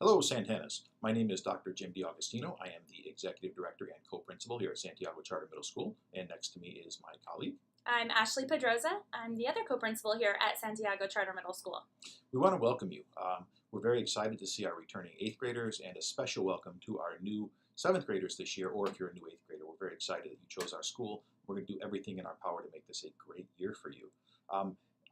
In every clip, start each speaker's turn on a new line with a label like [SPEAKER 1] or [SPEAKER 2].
[SPEAKER 1] Hello, Santanas. My name is Dr. Jim D'Agostino. I am the Executive Director and Co-Principal here at Santiago Charter Middle School, and next to me is my colleague.
[SPEAKER 2] I'm Ashley Pedroza. I'm the other co-principal here at Santiago Charter Middle School.
[SPEAKER 1] We want to welcome you. We're very excited to see our returning 8th graders and a special welcome to our new 7th graders this year, or if you're a new 8th grader, we're very excited that you chose our school. We're going to do everything in our power to make this a great year for you.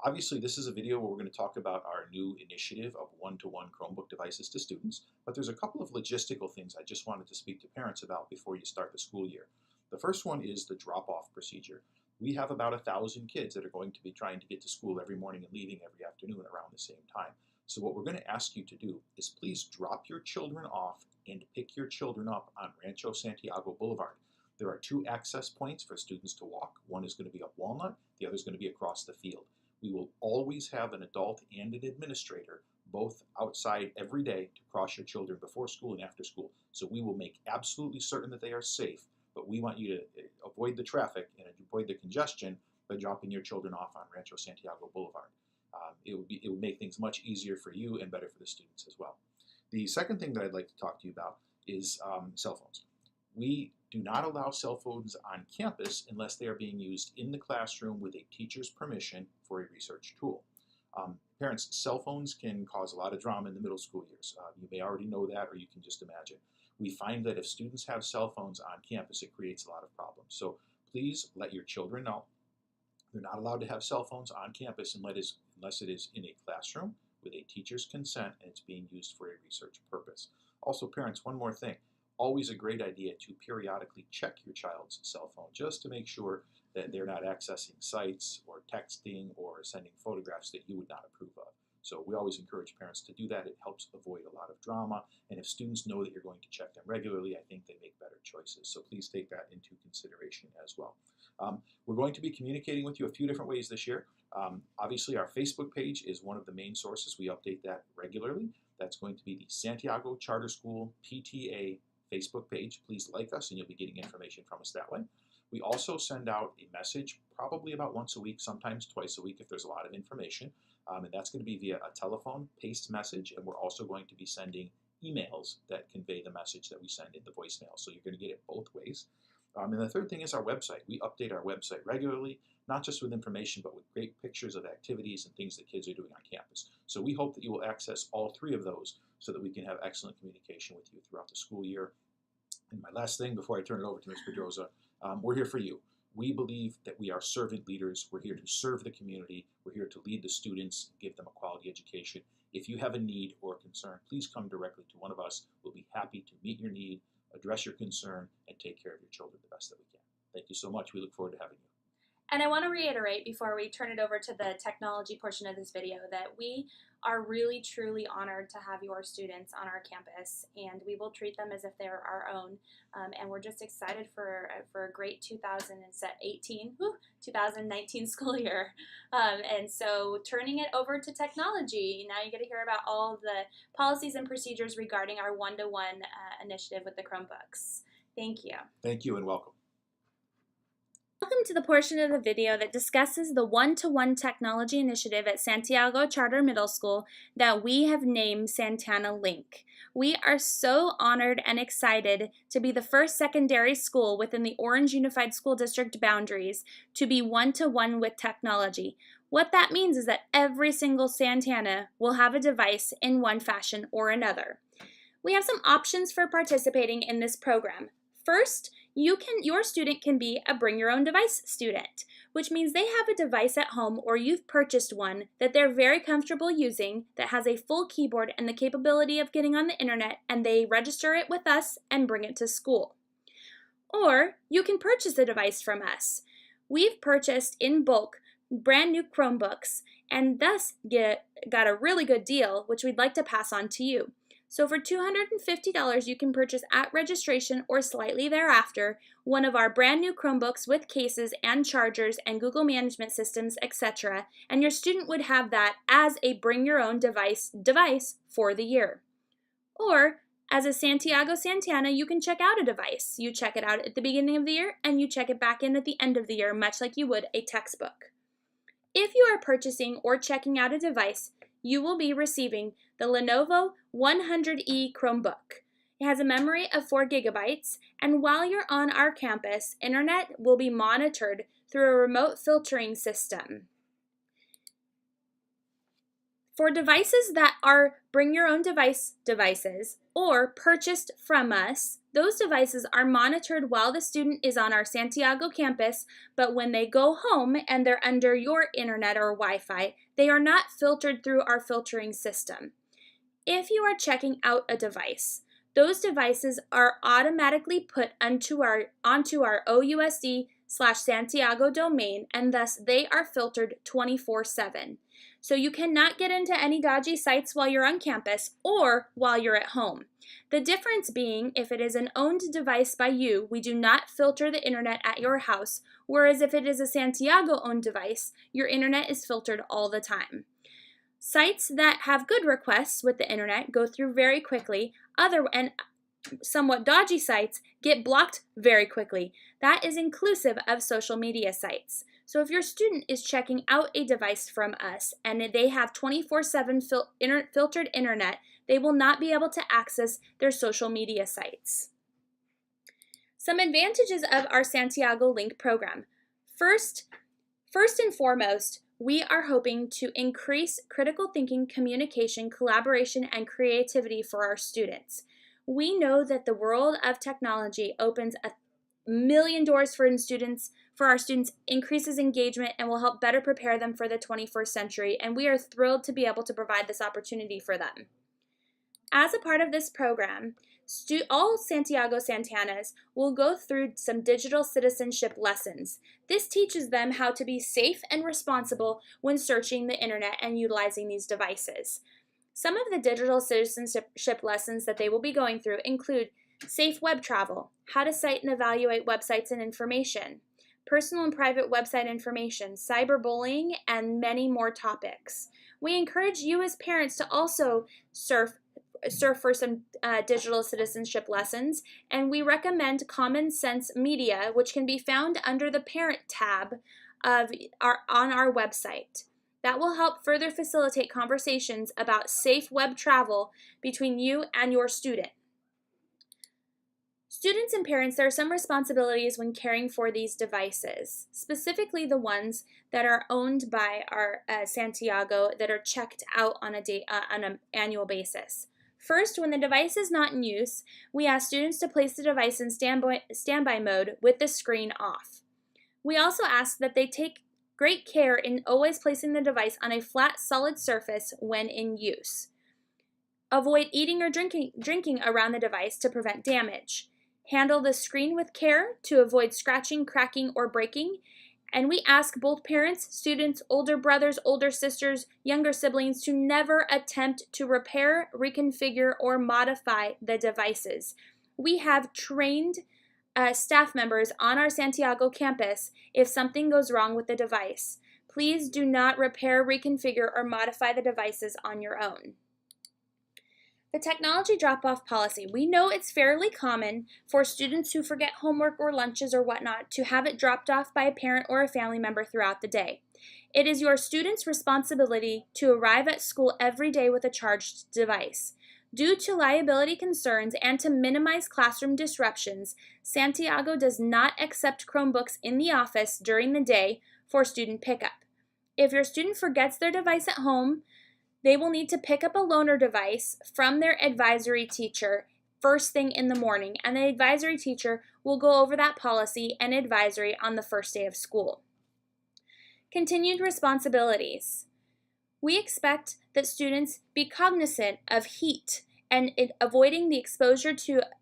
[SPEAKER 1] Obviously, this is a video where we're going to talk about our new initiative of one-to-one Chromebook devices to students, but there's a couple of logistical things I just wanted to speak to parents about before you start the school year. The first one is the drop-off procedure. We have about 1,000 kids that are going to be trying to get to school every morning and leaving every afternoon around the same time. So what we're going to ask you to do is please drop your children off and pick your children up on Rancho Santiago Boulevard. There are 2 access points for students to walk. One is going to be up Walnut, the other is going to be across the field. We will always have an adult and an administrator both outside every day to cross your children before school and after school. So we will make absolutely certain that they are safe, but we want you to avoid the traffic and avoid the congestion by dropping your children off on Rancho Santiago Boulevard. It would make things much easier for you and better for the students as well. The second thing that I'd like to talk to you about is cell phones. We do not allow cell phones on campus unless they are being used in the classroom with a teacher's permission for a research tool. Parents, cell phones can cause a lot of drama in the middle school years. You may already know that, or you can just imagine. We find that if students have cell phones on campus, it creates a lot of problems. So please let your children know they're not allowed to have cell phones on campus unless it is in a classroom with a teacher's consent and it's being used for a research purpose. Also, parents, one more thing. Always a great idea to periodically check your child's cell phone just to make sure that they're not accessing sites or texting or sending photographs that you would not approve of. So we always encourage parents to do that. It helps avoid a lot of drama. And if students know that you're going to check them regularly, I think they make better choices. So please take that into consideration as well. We're going to be communicating with you a few different ways this year. Obviously, our Facebook page is one of the main sources. We update that regularly. That's going to be the Santiago Charter School PTA Facebook page. Please like us and you'll be getting information from us that way. We also send out a message probably about once a week, sometimes twice a week if there's a lot of information. And that's going to be via a telephone paced message, and we're also going to be sending emails that convey the message that we send in the voicemail. So you're going to get it both ways. And the third thing is our website. We update our website regularly, not just with information, but with great pictures of activities and things that kids are doing on campus. So we hope that you will access all 3 of those so that we can have excellent communication with you throughout the school year. And my last thing before I turn it over to Ms. Pedroza, we're here for you. We believe that we are servant leaders. We're here to serve the community. We're here to lead the students, give them a quality education. If you have a need or a concern, please come directly to one of us. We'll be happy to meet your need, address your concern, and take care of your children the best that we can. Thank you so much. We look forward to having you.
[SPEAKER 2] And I want to reiterate before we turn it over to the technology portion of this video that we are really truly honored to have your students on our campus, and we will treat them as if they're our own. And we're just excited for a great 2019 school year. And so turning it over to technology, now you get to hear about all of the policies and procedures regarding our one-to-one initiative with the Chromebooks. Thank you.
[SPEAKER 1] Thank you and welcome.
[SPEAKER 2] Welcome to the portion of the video that discusses the one-to-one technology initiative at Santiago Charter Middle School that we have named Santana Link. We are so honored and excited to be the first secondary school within the Orange Unified School District boundaries to be one-to-one with technology. What that means is that every single Santana will have a device in one fashion or another. We have some options for participating in this program. First, your student can be a bring your own device student, which means they have a device at home or you've purchased one that they're very comfortable using that has a full keyboard and the capability of getting on the internet, and they register it with us and bring it to school. Or you can purchase a device from us. We've purchased in bulk brand new Chromebooks and thus got a really good deal, which we'd like to pass on to you. So for $250, you can purchase at registration or slightly thereafter one of our brand new Chromebooks with cases and chargers and Google management systems, etc. And your student would have that as a bring your own device for the year. Or as a Santiago Santana, you can check out a device. You check it out at the beginning of the year and you check it back in at the end of the year, much like you would a textbook. If you are purchasing or checking out a device, you will be receiving the Lenovo 100E Chromebook. It has a memory of 4 gigabytes, and while you're on our campus, internet will be monitored through a remote filtering system. For devices that are bring your own devices or purchased from us, those devices are monitored while the student is on our Santiago campus, but when they go home and they're under your internet or Wi-Fi, they are not filtered through our filtering system. If you are checking out a device, those devices are automatically put onto our OUSD/Santiago domain, and thus they are filtered 24/7. So you cannot get into any dodgy sites while you're on campus or while you're at home. The difference being, if it is an owned device by you, we do not filter the internet at your house, whereas if it is a Santiago-owned device, your internet is filtered all the time. Sites that have good requests with the internet go through very quickly, and somewhat dodgy sites get blocked very quickly. That is inclusive of social media sites. So if your student is checking out a device from us and they have 24/7 filtered internet, they will not be able to access their social media sites. Some advantages of our Santiago Link program. First and foremost, we are hoping to increase critical thinking, communication, collaboration, and creativity for our students. We know that the world of technology opens a million doors for our students, increases engagement, and will help better prepare them for the 21st century, and we are thrilled to be able to provide this opportunity for them. As a part of this program, all Santiago Santanas will go through some digital citizenship lessons. This teaches them how to be safe and responsible when searching the internet and utilizing these devices. Some of the digital citizenship lessons that they will be going through include safe web travel, how to cite and evaluate websites and information, personal and private website information, cyberbullying, and many more topics. We encourage you as parents to also surf for some digital citizenship lessons, and we recommend Common Sense Media, which can be found under the Parent tab on our website. That will help further facilitate conversations about safe web travel between you and your student. Students and parents, there are some responsibilities when caring for these devices, specifically the ones that are owned by our Santiago that are checked out on an annual basis. First, when the device is not in use, we ask students to place the device in standby mode with the screen off. We also ask that they take great care in always placing the device on a flat, solid surface when in use. Avoid eating or drinking around the device to prevent damage. Handle the screen with care to avoid scratching, cracking, or breaking. And we ask both parents, students, older brothers, older sisters, younger siblings to never attempt to repair, reconfigure, or modify the devices. We have trained staff members on our Santiago campus if something goes wrong with the device. Please do not repair, reconfigure, or modify the devices on your own. The technology drop-off policy. We know it's fairly common for students who forget homework or lunches or whatnot to have it dropped off by a parent or a family member throughout the day. It is your student's responsibility to arrive at school every day with a charged device. Due to liability concerns and to minimize classroom disruptions, Santiago does not accept Chromebooks in the office during the day for student pickup. If your student forgets their device at home, they will need to pick up a loaner device from their advisory teacher first thing in the morning, and the advisory teacher will go over that policy and advisory on the first day of school. Continued responsibilities. We expect that students be cognizant of heat and avoiding the exposure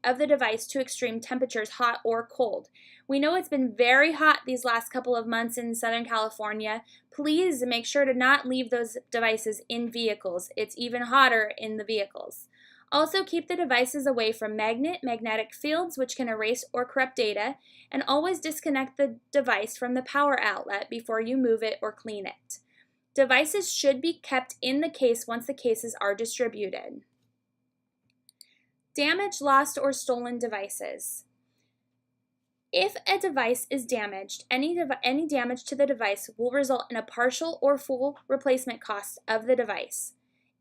[SPEAKER 2] of the device to extreme temperatures, hot or cold. We know it's been very hot these last couple of months in Southern California. Please make sure to not leave those devices in vehicles. It's even hotter in the vehicles. Also, keep the devices away from magnetic fields, which can erase or corrupt data, and always disconnect the device from the power outlet before you move it or clean it. Devices should be kept in the case once the cases are distributed. Damaged, lost, or stolen devices. If a device is damaged, any damage to the device will result in a partial or full replacement cost of the device.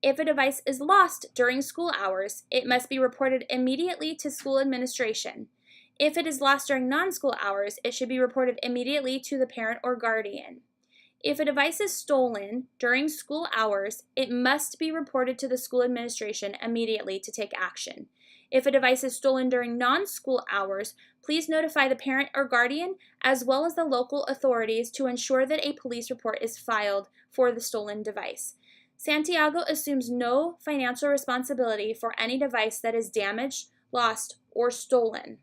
[SPEAKER 2] If a device is lost during school hours, it must be reported immediately to school administration. If it is lost during non-school hours, it should be reported immediately to the parent or guardian. If a device is stolen during school hours, it must be reported to the school administration immediately to take action. If a device is stolen during non-school hours, please notify the parent or guardian as well as the local authorities to ensure that a police report is filed for the stolen device. Santiago assumes no financial responsibility for any device that is damaged, lost, or stolen.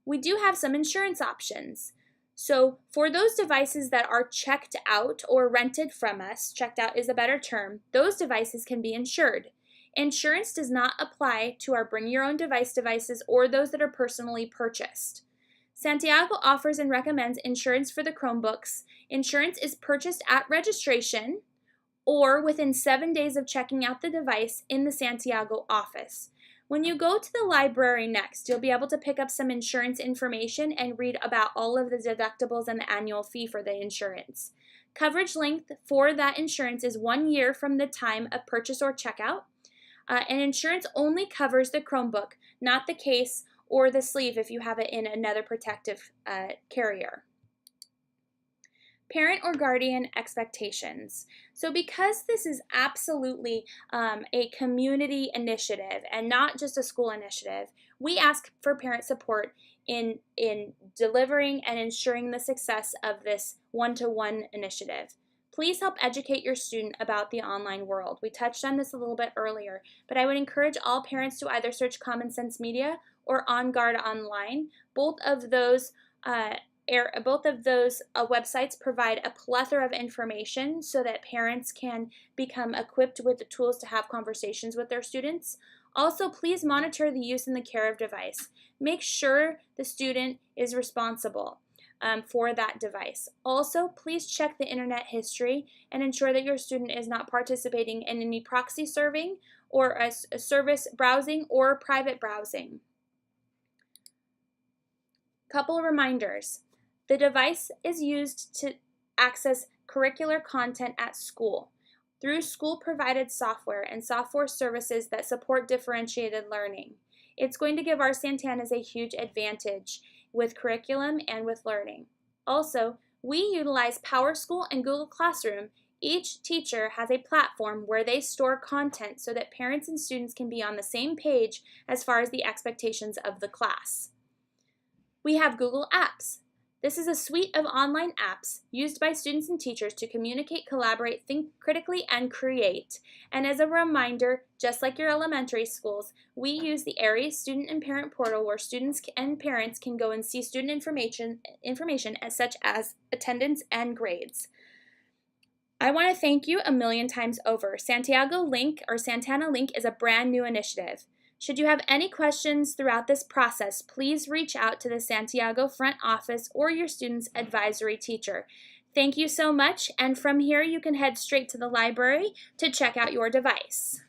[SPEAKER 2] We do have some insurance options. So for those devices that are checked out or rented from us, checked out is a better term, those devices can be insured. Insurance does not apply to our bring your own device devices or those that are personally purchased. Santiago offers and recommends insurance for the Chromebooks. Insurance is purchased at registration or within 7 days of checking out the device in the Santiago office. When you go to the library next, you'll be able to pick up some insurance information and read about all of the deductibles and the annual fee for the insurance. Coverage length for that insurance is 1 year from the time of purchase or checkout. And insurance only covers the Chromebook, not the case or the sleeve if you have it in another protective carrier. Parent or guardian expectations. So because this is absolutely a community initiative and not just a school initiative, we ask for parent support in delivering and ensuring the success of this one-to-one initiative. Please help educate your student about the online world. We touched on this a little bit earlier, but I would encourage all parents to either search Common Sense Media or On Guard Online. Both of those websites provide a plethora of information so that parents can become equipped with the tools to have conversations with their students. Also, please monitor the use and the care of device. Make sure the student is responsible for that device. Also, please check the internet history and ensure that your student is not participating in any proxy serving or a service browsing or private browsing. Couple of reminders. The device is used to access curricular content at school through school-provided software and software services that support differentiated learning. It's going to give our Santanas a huge advantage with curriculum and with learning. Also, we utilize PowerSchool and Google Classroom. Each teacher has a platform where they store content so that parents and students can be on the same page as far as the expectations of the class. We have Google Apps. This is a suite of online apps used by students and teachers to communicate, collaborate, think critically, and create. And as a reminder, just like your elementary schools, we use the Aries Student and Parent Portal where students and parents can go and see student information as such as attendance and grades. I want to thank you a million times over. Santiago Link or Santana Link is a brand new initiative. Should you have any questions throughout this process, please reach out to the Santiago front office or your student's advisory teacher. Thank you so much, and from here you can head straight to the library to check out your device.